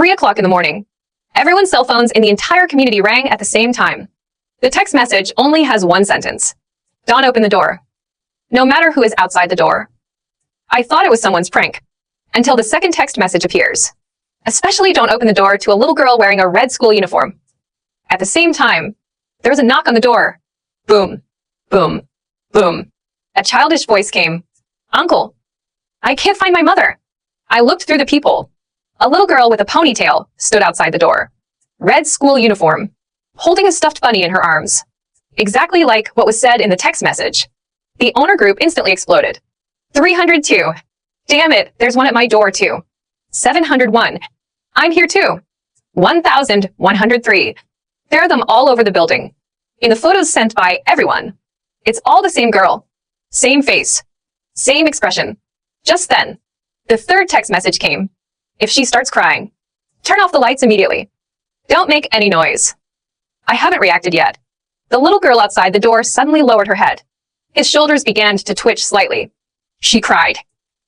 3 o'clock in the morning. Everyone's cell phones in the entire community rang at the same time. The text message only has one sentence. Don't open the door. No matter who is outside the door. I thought it was someone's prank. Until the second text message appears. Especially don't open the door to a little girl wearing a red school uniform. At the same time, there was a knock on the door. Boom. Boom. Boom. A childish voice came. Uncle. I can't find my mother. I looked through the people. A little girl with a ponytail stood outside the door. Red school uniform. Holding a stuffed bunny in her arms. Exactly like what was said in the text message. The owner group instantly exploded. 302. Damn it, there's one at my door too. 701. I'm here too. 1103. There are them all over the building. In the photos sent by everyone. It's all the same girl. Same face. Same expression. Just then, the third text message came. If she starts crying, turn off the lights immediately. Don't make any noise. I haven't reacted yet. The little girl outside the door suddenly lowered her head. His shoulders began to twitch slightly. She cried.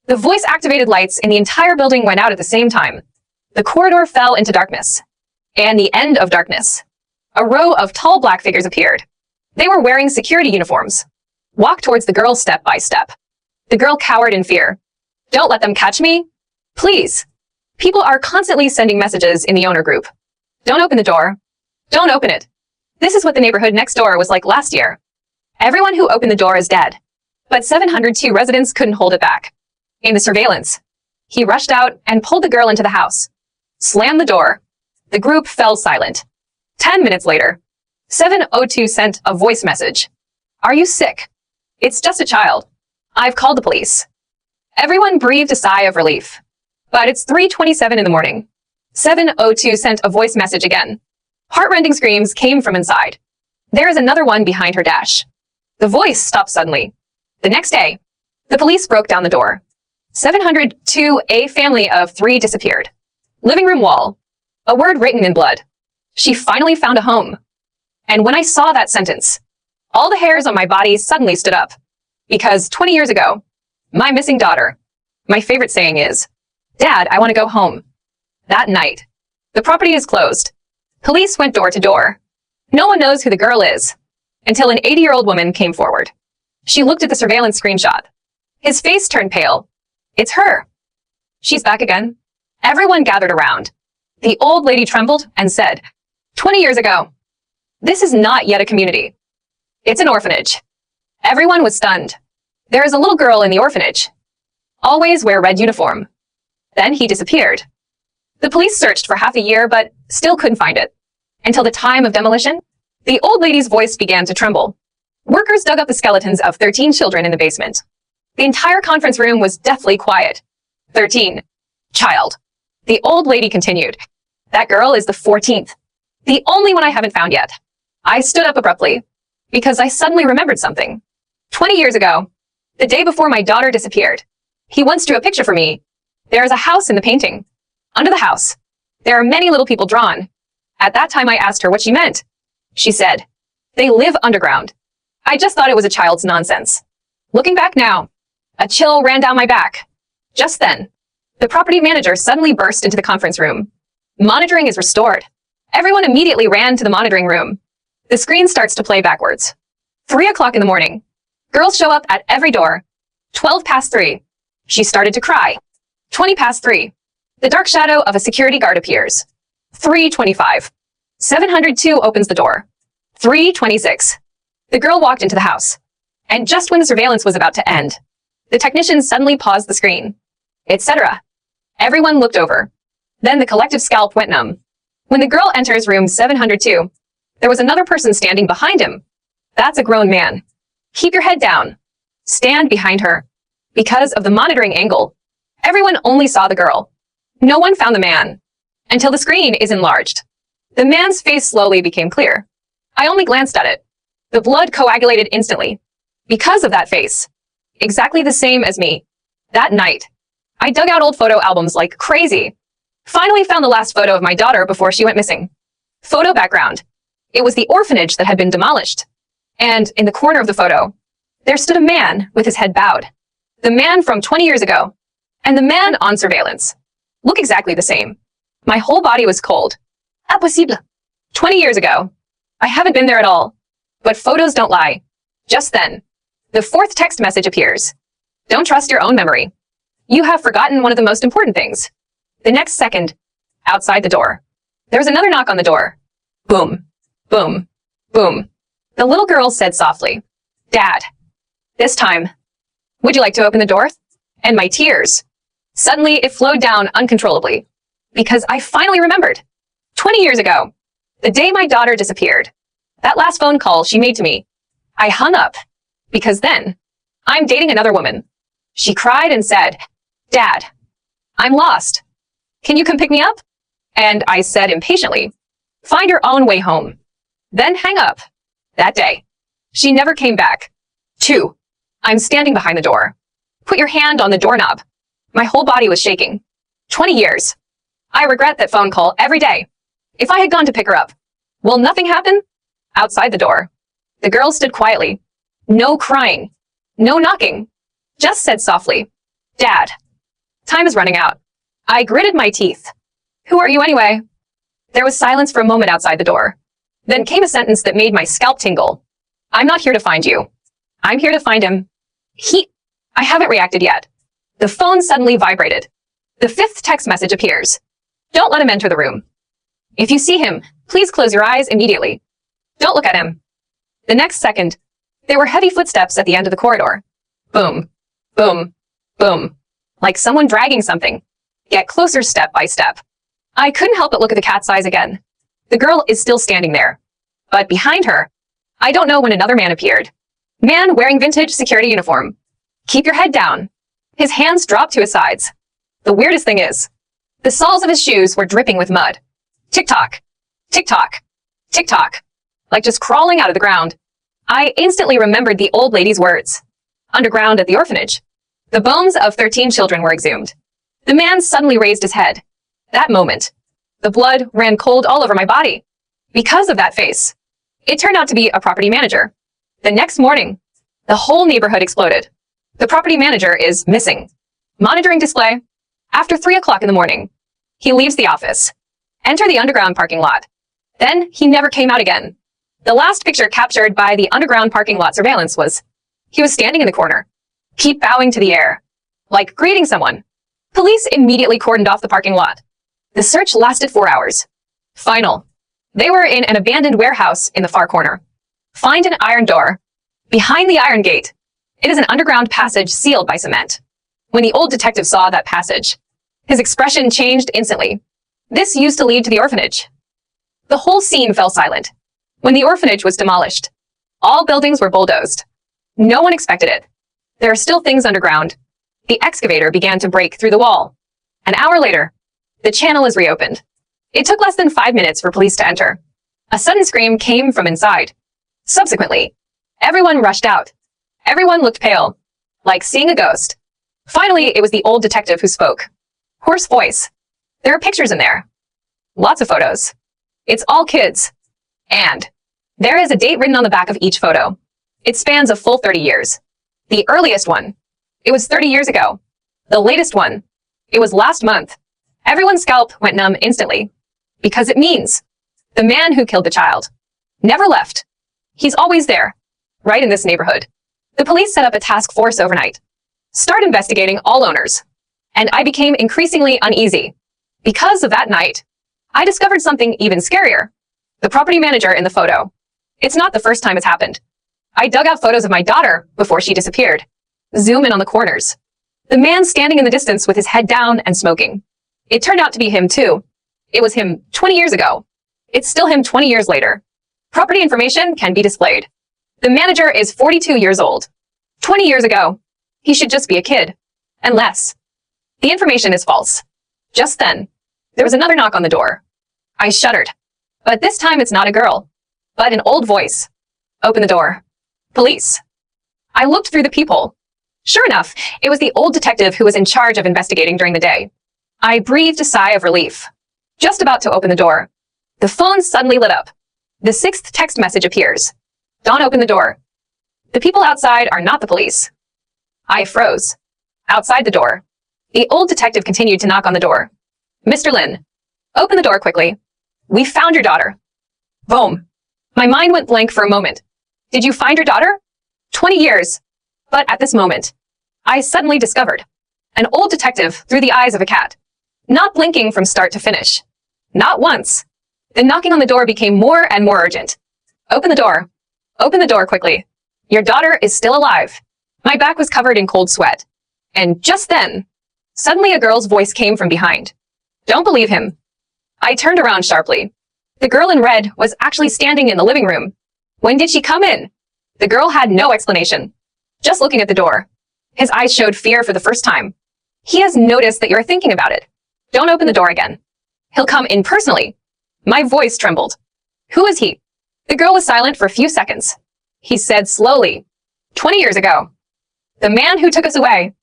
The voice-activated lights in the entire building went out at the same time. The corridor fell into darkness. And the end of darkness. A row of tall black figures appeared. They were wearing security uniforms. Walk towards the girl step by step. The girl cowered in fear. Don't let them catch me. Please. People are constantly sending messages in the owner group. Don't open the door. Don't open it. This is what the neighborhood next door was like last year. Everyone who opened the door is dead. But 702 residents couldn't hold it back. In the surveillance, he rushed out and pulled the girl into the house. Slammed the door. The group fell silent. 10 minutes later, 702 sent a voice message. Are you sick? It's just a child. I've called the police. Everyone breathed a sigh of relief. But it's 3:27 in the morning. 702 sent a voice message again. Heart-rending screams came from inside. There is another one behind her dash. The voice stopped suddenly. The next day, the police broke down the door. 702, a family of 3 disappeared. Living room wall. A word written in blood. She finally found a home. And when I saw that sentence, all the hairs on my body suddenly stood up. Because 20 years ago, my missing daughter, my favorite saying is, Dad, I want to go home. That night, the property is closed. Police went door to door. No one knows who the girl is. Until an 80-year-old woman came forward. She looked at the surveillance screenshot. His face turned pale. It's her. She's back again. Everyone gathered around. The old lady trembled and said, 20 years ago. This is not yet a community. It's an orphanage. Everyone was stunned. There is a little girl in the orphanage. Always wear red uniform. Then he disappeared. The police searched for half a year, but still couldn't find it. Until the time of demolition, the old lady's voice began to tremble. Workers dug up the skeletons of 13 children in the basement. The entire conference room was deathly quiet. 13. Child. The old lady continued. That girl is the 14th. The only one I haven't found yet. I stood up abruptly because I suddenly remembered something. 20 years ago, the day before my daughter disappeared, he once drew a picture for me. There is a house in the painting. Under the house, there are many little people drawn. At that time, I asked her what she meant. She said, they live underground. I just thought it was a child's nonsense. Looking back now, a chill ran down my back. Just then, the property manager suddenly burst into the conference room. Monitoring is restored. Everyone immediately ran to the monitoring room. The screen starts to play backwards. 3 o'clock in the morning. Girls show up at every door. 12 past 3. She started to cry. 20 past 3. The dark shadow of a security guard appears. 3:25. 702 opens the door. 3:26. The girl walked into the house. And just when the surveillance was about to end, the technician suddenly paused the screen. Etc. Everyone looked over. Then the collective scalp went numb. When the girl enters room 702, there was another person standing behind him. That's a grown man. Keep your head down. Stand behind her. Because of the monitoring angle, everyone only saw the girl. No one found the man. Until the screen is enlarged. The man's face slowly became clear. I only glanced at it. The blood coagulated instantly. Because of that face. Exactly the same as me. That night, I dug out old photo albums like crazy. Finally found the last photo of my daughter before she went missing. Photo background. It was the orphanage that had been demolished. And in the corner of the photo, there stood a man with his head bowed. The man from 20 years ago. And the man on surveillance. Look exactly the same. My whole body was cold. Impossible. 20 years ago. I haven't been there at all. But photos don't lie. Just then, the fourth text message appears. Don't trust your own memory. You have forgotten one of the most important things. The next second, outside the door, there was another knock on the door. Boom, boom, boom. The little girl said softly, Dad. This time, would you like to open the door? And my tears. Suddenly, it flowed down uncontrollably. Because I finally remembered. 20 years ago, the day my daughter disappeared. That last phone call she made to me. I hung up. Because then, I'm dating another woman. She cried and said, Dad, I'm lost. Can you come pick me up? And I said impatiently, find your own way home. Then hang up. That day, she never came back. 2. I'm standing behind the door. Put your hand on the doorknob. My whole body was shaking. 20 years. I regret that phone call every day. If I had gone to pick her up, will nothing happen? Outside the door, the girl stood quietly. No crying. No knocking. Just said softly, Dad, time is running out. I gritted my teeth. Who are you anyway? There was silence for a moment outside the door. Then came a sentence that made my scalp tingle. I'm not here to find you. I'm here to find him. I haven't reacted yet. The phone suddenly vibrated. The fifth text message appears. Don't let him enter the room. If you see him, please close your eyes immediately. Don't look at him. The next second, there were heavy footsteps at the end of the corridor. Boom, boom, boom. Like someone dragging something. Get closer step by step. I couldn't help but look at the cat's eyes again. The girl is still standing there. But behind her, I don't know when another man appeared. Man wearing vintage security uniform. Keep your head down. His hands dropped to his sides. The weirdest thing is, the soles of his shoes were dripping with mud. Tick-tock, tick-tock, tick-tock. Like just crawling out of the ground. I instantly remembered the old lady's words. Underground at the orphanage. The bones of 13 children were exhumed. The man suddenly raised his head. That moment, the blood ran cold all over my body. Because of that face. It turned out to be a property manager. The next morning, the whole neighborhood exploded. The property manager is missing. Monitoring display. After 3 o'clock in the morning, he leaves the office. Enter the underground parking lot. Then he never came out again. The last picture captured by the underground parking lot surveillance was he was standing in the corner. Keep bowing to the air. Like greeting someone. Police immediately cordoned off the parking lot. The search lasted 4 hours. Final. They were in an abandoned warehouse in the far corner. Find an iron door. Behind the iron gate, it is an underground passage sealed by cement. When the old detective saw that passage, his expression changed instantly. This used to lead to the orphanage. The whole scene fell silent. When the orphanage was demolished, all buildings were bulldozed. No one expected it. There are still things underground. The excavator began to break through the wall. An hour later, the channel is reopened. It took less than 5 minutes for police to enter. A sudden scream came from inside. Subsequently, everyone rushed out. Everyone looked pale, like seeing a ghost. Finally, it was the old detective who spoke. Hoarse voice. There are pictures in there. Lots of photos. It's all kids. And there is a date written on the back of each photo. It spans a full 30 years. The earliest one, it was 30 years ago. The latest one, it was last month. Everyone's scalp went numb instantly. Because it means the man who killed the child never left. He's always there, right in this neighborhood. The police set up a task force overnight. Start investigating all owners. And I became increasingly uneasy. Because of that night, I discovered something even scarier. The property manager in the photo. It's not the first time it's happened. I dug out photos of my daughter before she disappeared. Zoom in on the corners. The man standing in the distance with his head down and smoking. It turned out to be him too. It was him 20 years ago. It's still him 20 years later. Property information can be displayed. The manager is 42 years old. 20 years ago, he should just be a kid. Unless the information is false. Just then, there was another knock on the door. I shuddered. But this time it's not a girl, but an old voice. Open the door. Police. I looked through the peephole. Sure enough, it was the old detective who was in charge of investigating during the day. I breathed a sigh of relief. Just about to open the door. The phone suddenly lit up. The sixth text message appears. Don't open the door. The people outside are not the police. I froze. Outside the door, the old detective continued to knock on the door. Mr. Lin. Open the door quickly. We found your daughter. Boom. My mind went blank for a moment. Did you find your daughter? 20 years. But at this moment, I suddenly discovered an old detective through the eyes of a cat, not blinking from start to finish. Not once. The knocking on the door became more and more urgent. Open the door. Open the door quickly. Your daughter is still alive. My back was covered in cold sweat. And just then, suddenly a girl's voice came from behind. Don't believe him. I turned around sharply. The girl in red was actually standing in the living room. When did she come in? The girl had no explanation. Just looking at the door. His eyes showed fear for the first time. He has noticed that you're thinking about it. Don't open the door again. He'll come in personally. My voice trembled. Who is he? The girl was silent for a few seconds. He said slowly, 20 years ago. The man who took us away.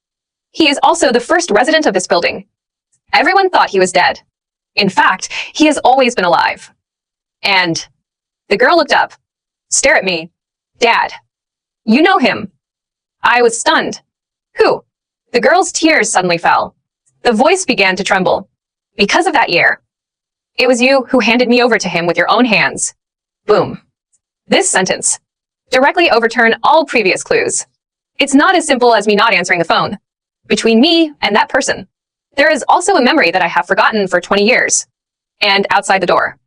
He is also the first resident of this building. Everyone thought he was dead. In fact, he has always been alive. And the girl looked up, stared at me. Dad. You know him. I was stunned. Who? The girl's tears suddenly fell. The voice began to tremble. Because of that year. It was you who handed me over to him with your own hands. Boom. This sentence directly overturned all previous clues. It's not as simple as me not answering the phone. Between me and that person, there is also a memory that I have forgotten for 20 years. And outside the door,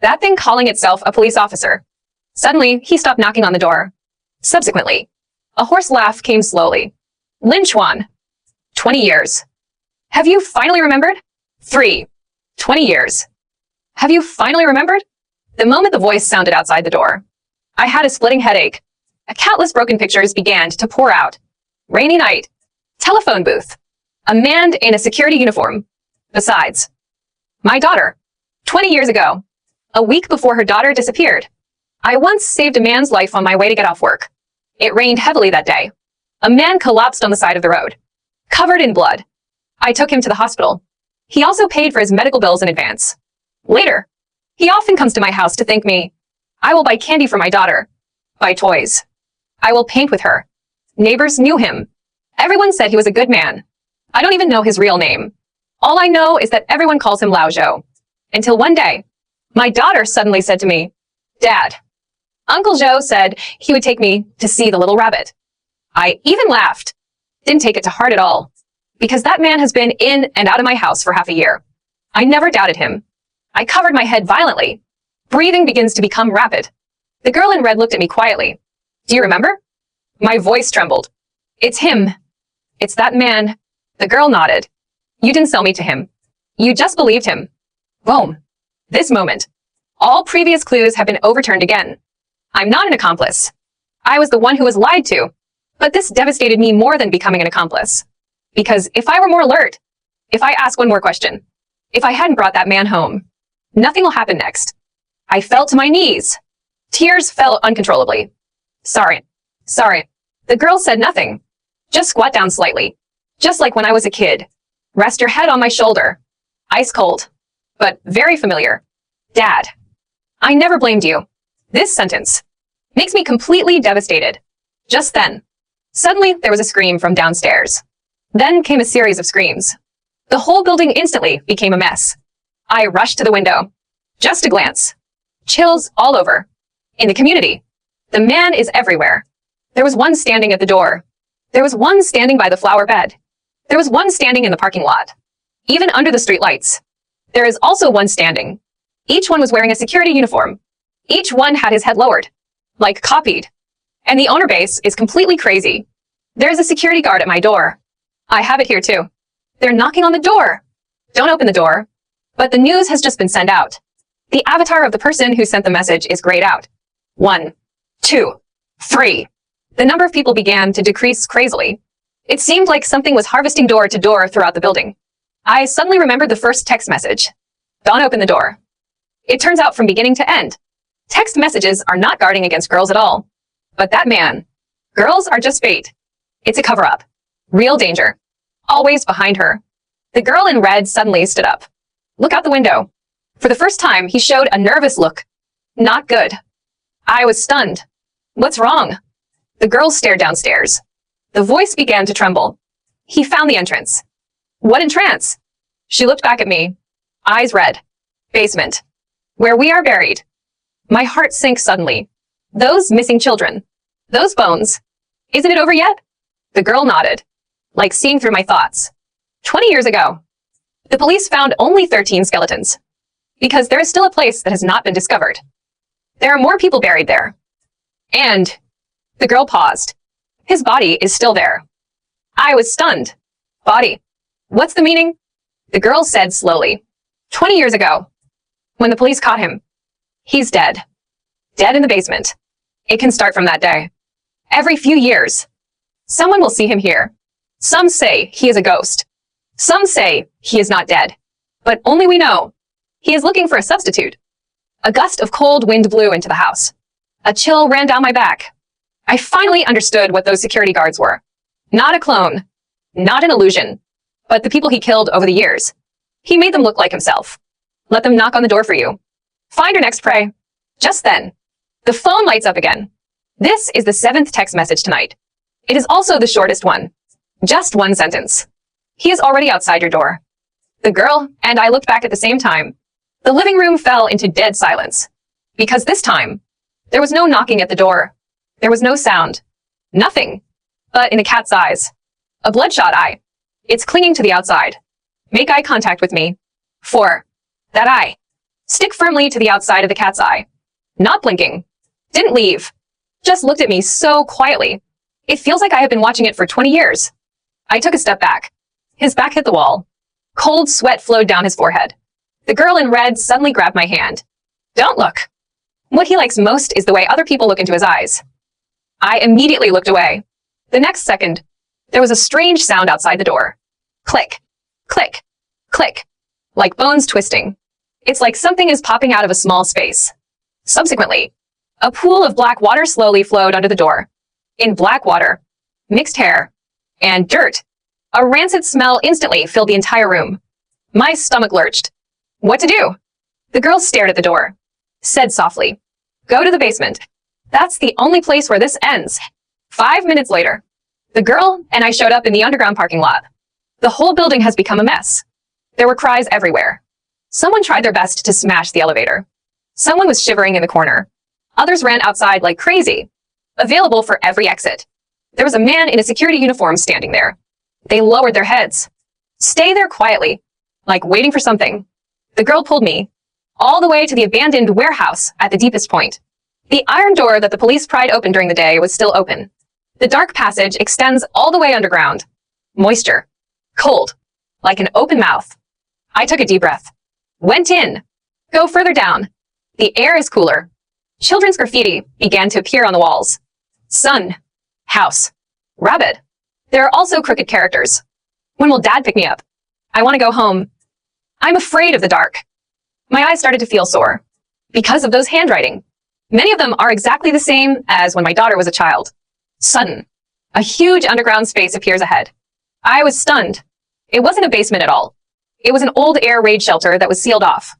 that thing calling itself a police officer. Suddenly, he stopped knocking on the door. Subsequently, a hoarse laugh came slowly. Lin Chuan. 20 years. Have you finally remembered? 3. 20 years. Have you finally remembered? The moment the voice sounded outside the door, I had a splitting headache. Countless broken pictures began to pour out. Rainy night. Telephone booth. A man in a security uniform. Besides, my daughter. 20 years ago. A week before her daughter disappeared. I once saved a man's life on my way to get off work. It rained heavily that day. A man collapsed on the side of the road, covered in blood. I took him to the hospital. He also paid for his medical bills in advance. Later, he often comes to my house to thank me. I will buy candy for my daughter. Buy toys. I will paint with her. Neighbors knew him. Everyone said he was a good man. I don't even know his real name. All I know is that everyone calls him Lao Zhou. Until one day, my daughter suddenly said to me, Dad, Uncle Zhou said he would take me to see the little rabbit. I even laughed. Didn't take it to heart at all. Because that man has been in and out of my house for half a year. I never doubted him. I covered my head violently. Breathing begins to become rapid. The girl in red looked at me quietly. Do you remember? My voice trembled. It's him. It's that man. The girl nodded. You didn't sell me to him. You just believed him. Boom. This moment. All previous clues have been overturned again. I'm not an accomplice. I was the one who was lied to. But this devastated me more than becoming an accomplice. Because if I were more alert, if I asked one more question, if I hadn't brought that man home, nothing will happen next. I fell to my knees. Tears fell uncontrollably. Sorry. The girl said nothing. Just squat down slightly. Just like when I was a kid. Rest your head on my shoulder. Ice cold. But very familiar. Dad. I never blamed you. This sentence makes me completely devastated. Just then, suddenly there was a scream from downstairs. Then came a series of screams. The whole building instantly became a mess. I rushed to the window. Just a glance. Chills all over. In the community. The man is everywhere. There was one standing at the door. There was one standing by the flower bed. There was one standing in the parking lot. Even under the street lights. There is also one standing. Each one was wearing a security uniform. Each one had his head lowered. Like copied. And the owner base is completely crazy. There is a security guard at my door. I have it here too. They're knocking on the door. Don't open the door. But the news has just been sent out. The avatar of the person who sent the message is grayed out. 1, 2, 3. The number of people began to decrease crazily. It seemed like something was harvesting door to door throughout the building. I suddenly remembered the first text message. Don't open the door. It turns out from beginning to end, text messages are not guarding against girls at all. But that man. Girls are just bait. It's a cover-up. Real danger. Always behind her. The girl in red suddenly stood up. Look out the window. For the first time, he showed a nervous look. Not good. I was stunned. What's wrong? The girl stared downstairs. The voice began to tremble. He found the entrance. What entrance? She looked back at me. Eyes red. Basement. Where we are buried. My heart sank suddenly. Those missing children. Those bones. Isn't it over yet? The girl nodded, like seeing through my thoughts. 20 years ago, the police found only 13 skeletons. Because there is still a place that has not been discovered. There are more people buried there. And the girl paused. His body is still there. I was stunned. Body. What's the meaning? The girl said slowly. 20 years ago, when the police caught him, he's dead. Dead in the basement. It can start from that day. Every few years, someone will see him here. Some say he is a ghost. Some say he is not dead. But only we know. He is looking for a substitute. A gust of cold wind blew into the house. A chill ran down my back. I finally understood what those security guards were. Not a clone. Not an illusion. But the people he killed over the years. He made them look like himself. Let them knock on the door for you. Find your next prey. Just then, the phone lights up again. This is the 7th text message tonight. It is also the shortest one. Just one sentence. He is already outside your door. The girl and I looked back at the same time. The living room fell into dead silence. Because this time, there was no knocking at the door. There was no sound. Nothing. But in a cat's eyes. A bloodshot eye. It's clinging to the outside. Make eye contact with me. 4. That eye. Stick firmly to the outside of the cat's eye. Not blinking. Didn't leave. Just looked at me so quietly. It feels like I have been watching it for 20 years. I took a step back. His back hit the wall. Cold sweat flowed down his forehead. The girl in red suddenly grabbed my hand. Don't look. What he likes most is the way other people look into his eyes. I immediately looked away. The next second, there was a strange sound outside the door. Click, click, click, like bones twisting. It's like something is popping out of a small space. Subsequently, a pool of black water slowly flowed under the door. In black water, mixed hair, and dirt, a rancid smell instantly filled the entire room. My stomach lurched. What to do? The girl stared at the door, said softly, go to the basement. That's the only place where this ends. 5 minutes later, the girl and I showed up in the underground parking lot. The whole building has become a mess. There were cries everywhere. Someone tried their best to smash the elevator. Someone was shivering in the corner. Others ran outside like crazy, available for every exit. There was a man in a security uniform standing there. They lowered their heads. Stay there quietly, like waiting for something. The girl pulled me all the way to the abandoned warehouse at the deepest point. The iron door that the police pried open during the day was still open. The dark passage extends all the way underground. Moisture. Cold. Like an open mouth. I took a deep breath. Went in. Go further down. The air is cooler. Children's graffiti began to appear on the walls. Sun. House. Rabbit. There are also crooked characters. When will Dad pick me up? I want to go home. I'm afraid of the dark. My eyes started to feel sore. Because of those handwriting. Many of them are exactly the same as when my daughter was a child. Sudden. A huge underground space appears ahead. I was stunned. It wasn't a basement at all. It was an old air raid shelter that was sealed off.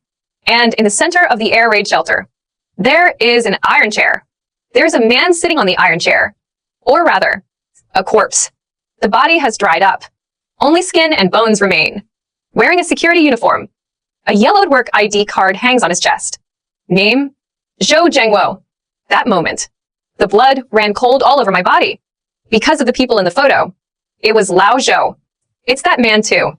And in the center of the air raid shelter, there is an iron chair. There's a man sitting on the iron chair. Or rather, a corpse. The body has dried up. Only skin and bones remain. Wearing a security uniform. A yellowed work ID card hangs on his chest. Name? Zhou Zhengwo. That moment, the blood ran cold all over my body. Because of the people in the photo. It was Lao Zhou. It's that man too.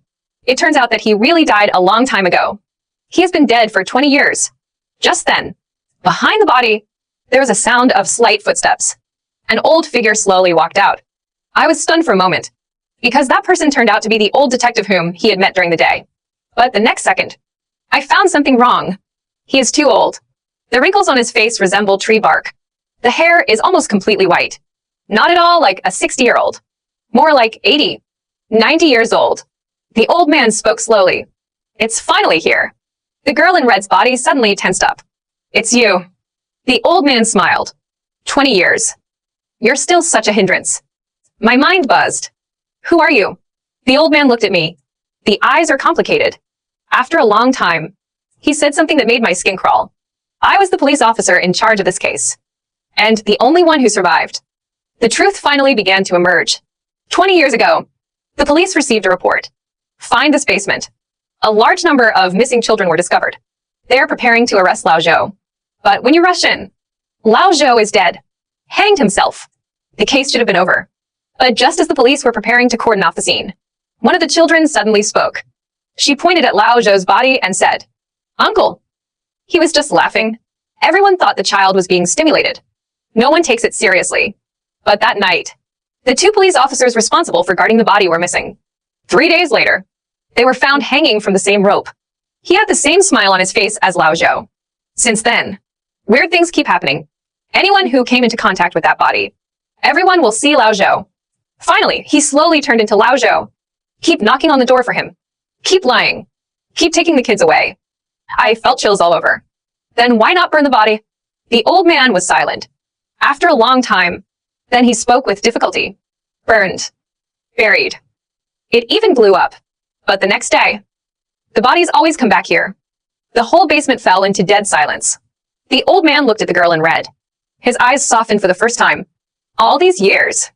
It turns out that he really died a long time ago. He has been dead for 20 years. Just then, behind the body, there was a sound of slight footsteps. An old figure slowly walked out. I was stunned for a moment, because that person turned out to be the old detective whom he had met during the day. But the next second, I found something wrong. He is too old. The wrinkles on his face resemble tree bark. The hair is almost completely white. Not at all like a 60-year-old. More like 80, 90 years old. The old man spoke slowly. It's finally here. The girl in red's body suddenly tensed up. It's you. The old man smiled. 20 years. You're still such a hindrance. My mind buzzed. Who are you? The old man looked at me. The eyes are complicated. After a long time, he said something that made my skin crawl. I was the police officer in charge of this case. And the only one who survived. The truth finally began to emerge. 20 years ago, the police received a report. Find this basement. A large number of missing children were discovered. They're preparing to arrest Lao Zhou. But when you rush in, Lao Zhou is dead. Hanged himself. The case should have been over. But just as the police were preparing to cordon off the scene, one of the children suddenly spoke. She pointed at Lao Zhou's body and said, "Uncle." He was just laughing. Everyone thought the child was being stimulated. No one takes it seriously. But that night, the 2 police officers responsible for guarding the body were missing. 3 days later, they were found hanging from the same rope. He had the same smile on his face as Lao Zhou. Since then, weird things keep happening. Anyone who came into contact with that body, everyone will see Lao Zhou. Finally, he slowly turned into Lao Zhou. Keep knocking on the door for him. Keep lying. Keep taking the kids away. I felt chills all over. Then why not burn the body? The old man was silent. After a long time, then he spoke with difficulty. Burned. Buried. It even blew up. But the next day, the bodies always come back here. The whole basement fell into dead silence. The old man looked at the girl and read. His eyes softened for the first time. All these years.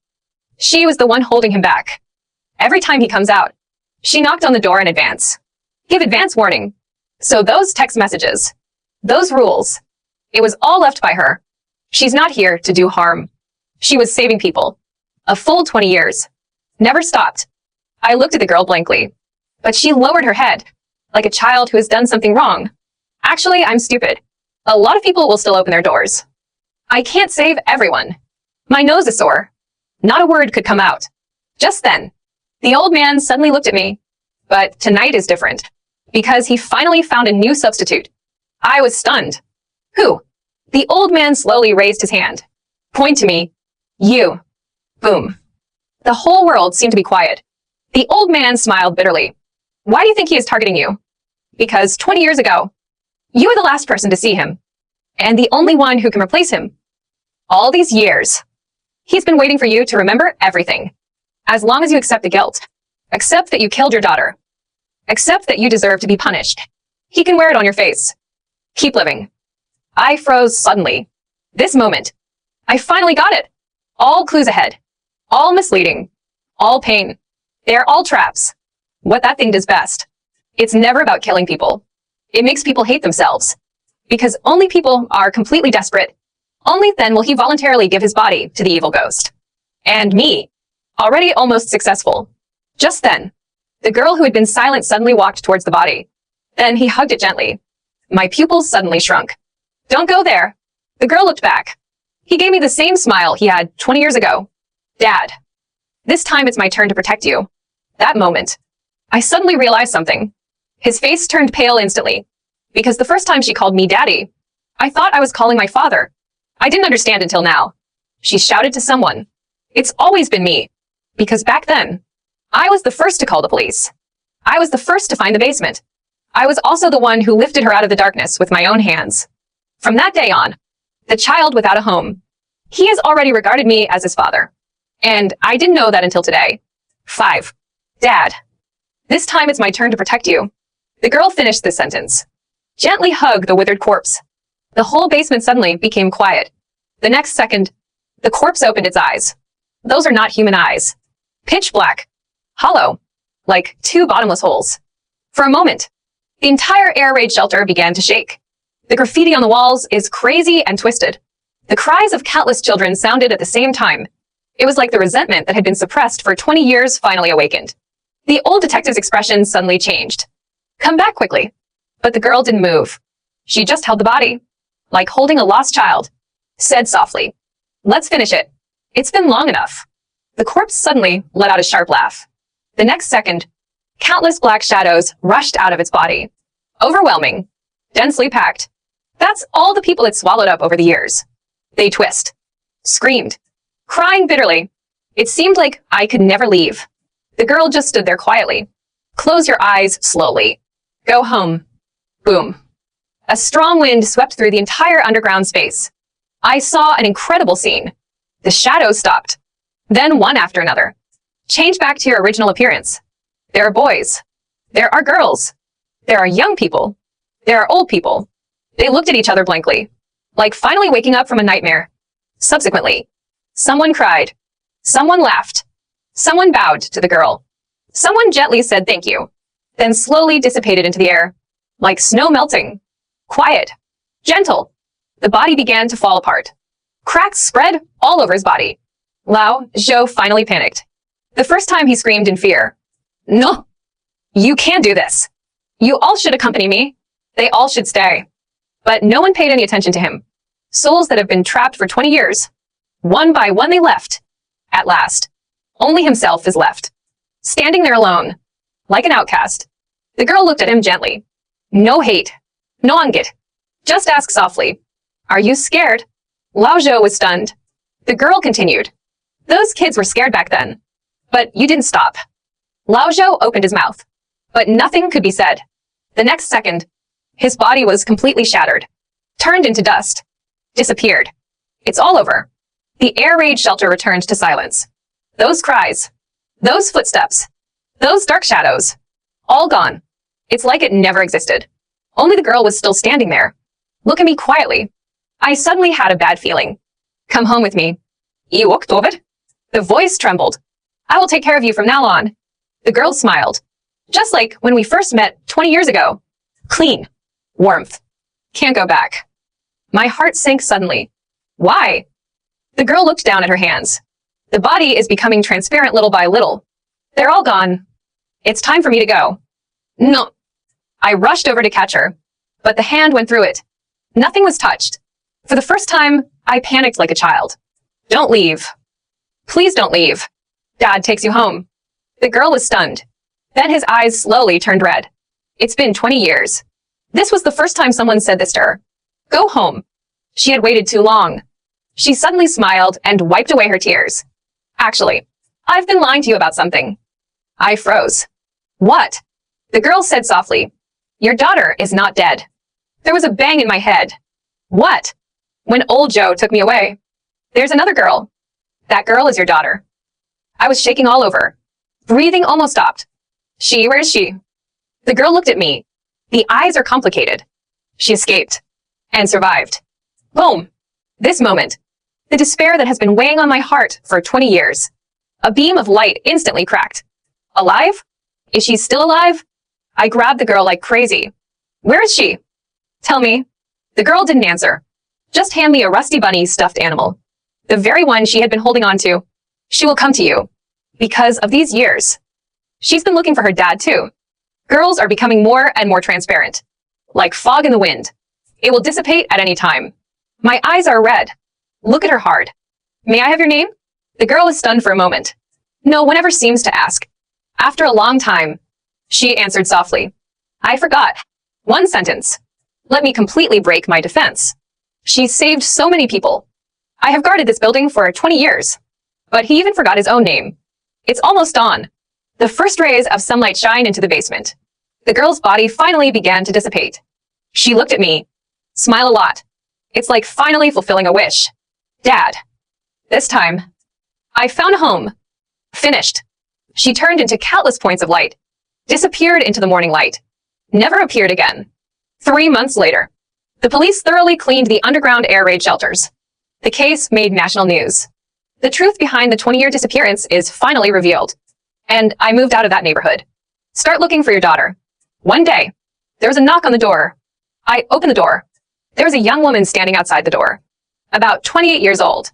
She was the one holding him back. Every time he comes out, she knocked on the door in advance. Give advance warning. So those text messages, those rules, it was all left by her. She's not here to do harm. She was saving people. A full 20 years. Never stopped. I looked at the girl blankly. But she lowered her head, like a child who has done something wrong. Actually, I'm stupid. A lot of people will still open their doors. I can't save everyone. My nose is sore. Not a word could come out. Just then, the old man suddenly looked at me. But tonight is different. Because he finally found a new substitute. I was stunned. Who? The old man slowly raised his hand. Point to me. You. Boom. The whole world seemed to be quiet. The old man smiled bitterly. Why do you think he is targeting you? Because 20 years ago, you were the last person to see him. And the only one who can replace him. All these years. He's been waiting for you to remember everything. As long as you accept the guilt. Accept that you killed your daughter. Accept that you deserve to be punished. He can wear it on your face. Keep living. I froze suddenly. This moment. I finally got it. All clues ahead. All misleading. All pain. They're all traps. What that thing does best. It's never about killing people. It makes people hate themselves. Because only people are completely desperate. Only then will he voluntarily give his body to the evil ghost. And me. Already almost successful. Just then, the girl who had been silent suddenly walked towards the body. Then he hugged it gently. My pupils suddenly shrunk. Don't go there. The girl looked back. He gave me the same smile he had 20 years ago. Dad. This time it's my turn to protect you. That moment. I suddenly realized something. His face turned pale instantly. Because the first time she called me daddy, I thought I was calling my father. I didn't understand until now. She shouted to someone. It's always been me. Because back then, I was the first to call the police. I was the first to find the basement. I was also the one who lifted her out of the darkness with my own hands. From that day on, the child without a home, he has already regarded me as his father. And I didn't know that until today. 5. Dad. This time it's my turn to protect you. The girl finished this sentence. Gently hug the withered corpse. The whole basement suddenly became quiet. The next second, the corpse opened its eyes. Those are not human eyes. Pitch black. Hollow. Like 2 bottomless holes. For a moment, the entire air raid shelter began to shake. The graffiti on the walls is crazy and twisted. The cries of countless children sounded at the same time. It was like the resentment that had been suppressed for 20 years finally awakened. The old detective's expression suddenly changed. Come back quickly. But the girl didn't move. She just held the body, like holding a lost child. Said softly, let's finish it. It's been long enough. The corpse suddenly let out a sharp laugh. The next second, countless black shadows rushed out of its body. Overwhelming. Densely packed. That's all the people it swallowed up over the years. They twist. Screamed. Crying bitterly. It seemed like I could never leave. The girl just stood there quietly. Close your eyes slowly. Go home. Boom. A strong wind swept through the entire underground space. I saw an incredible scene. The shadows stopped. Then one after another. Change back to your original appearance. There are boys. There are girls. There are young people. There are old people. They looked at each other blankly, like finally waking up from a nightmare. Subsequently, someone cried. Someone laughed. Someone bowed to the girl. Someone gently said thank you, then slowly dissipated into the air, like snow melting. Quiet. Gentle. The body began to fall apart. Cracks spread all over his body. Lao Zhou finally panicked. The first time he screamed in fear. No! You can't do this. You all should accompany me. They all should stay. But no one paid any attention to him. Souls that have been trapped for 20 years. One by one they left. At last. Only himself is left. Standing there alone. Like an outcast. The girl looked at him gently. No hate. No angit. Just ask softly. Are you scared? Lao Zhou was stunned. The girl continued. Those kids were scared back then. But you didn't stop. Lao Zhou opened his mouth. But nothing could be said. The next second, his body was completely shattered. Turned into dust. Disappeared. It's all over. The air raid shelter returned to silence. Those cries. Those footsteps. Those dark shadows. All gone. It's like it never existed. Only the girl was still standing there. Look at me quietly. I suddenly had a bad feeling. Come home with me. Iwok Dovid? The voice trembled. I will take care of you from now on. The girl smiled. Just like when we first met 20 years ago. Clean. Warmth. Can't go back. My heart sank suddenly. Why? The girl looked down at her hands. The body is becoming transparent little by little. They're all gone. It's time for me to go. No. I rushed over to catch her, but the hand went through it. Nothing was touched. For the first time, I panicked like a child. Don't leave. Please don't leave. Dad takes you home. The girl was stunned. Then his eyes slowly turned red. It's been 20 years. This was the first time someone said this to her. Go home. She had waited too long. She suddenly smiled and wiped away her tears. Actually, I've been lying to you about something. I froze. What? The girl said softly. Your daughter is not dead. There was a bang in my head. What? When old Joe took me away. There's another girl. That girl is your daughter. I was shaking all over. Breathing almost stopped. Where is she? The girl looked at me. The eyes are complicated. She escaped. And survived. Boom. This moment. The despair that has been weighing on my heart for 20 years. A beam of light instantly cracked. Alive? Is she still alive? I grabbed the girl like crazy. Where is she? Tell me. The girl didn't answer. Just hand me a rusty bunny stuffed animal. The very one she had been holding on to. She will come to you. Because of these years. She's been looking for her dad too. Girls are becoming more and more transparent. Like fog in the wind. It will dissipate at any time. My eyes are red. Look at her hard. May I have your name? The girl is stunned for a moment. No one ever seems to ask. After a long time, she answered softly. I forgot. One sentence. Let me completely break my defense. She saved so many people. I have guarded this building for 20 years. But he even forgot his own name. It's almost dawn. The first rays of sunlight shine into the basement. The girl's body finally began to dissipate. She looked at me. Smile a lot. It's like finally fulfilling a wish. Dad. This time, I found a home. Finished. She turned into countless points of light. Disappeared into the morning light. Never appeared again. 3 months later, the police thoroughly cleaned the underground air raid shelters. The case made national news. The truth behind the 20-year disappearance is finally revealed. And I moved out of that neighborhood. Start looking for your daughter. One day, there was a knock on the door. I opened the door. There was a young woman standing outside the door. About 28 years old.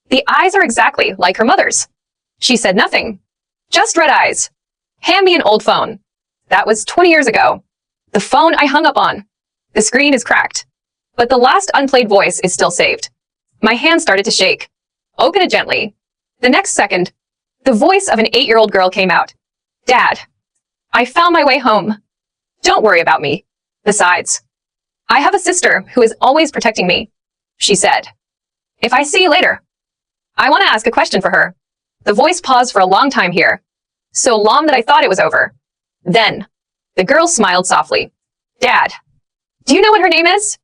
The eyes are exactly like her mother's. She said nothing. Just red eyes. Hand me an old phone. That was 20 years ago. The phone I hung up on. The screen is cracked. But the last unplayed voice is still saved. My hand started to shake. Open it gently. The next second, the voice of an 8-year-old girl came out. Dad, I found my way home. Don't worry about me. Besides, I have a sister who is always protecting me. She said. If I see you later. I want to ask a question for her. The voice paused for a long time here. So long that I thought it was over. Then, the girl smiled softly. Dad, do you know what her name is?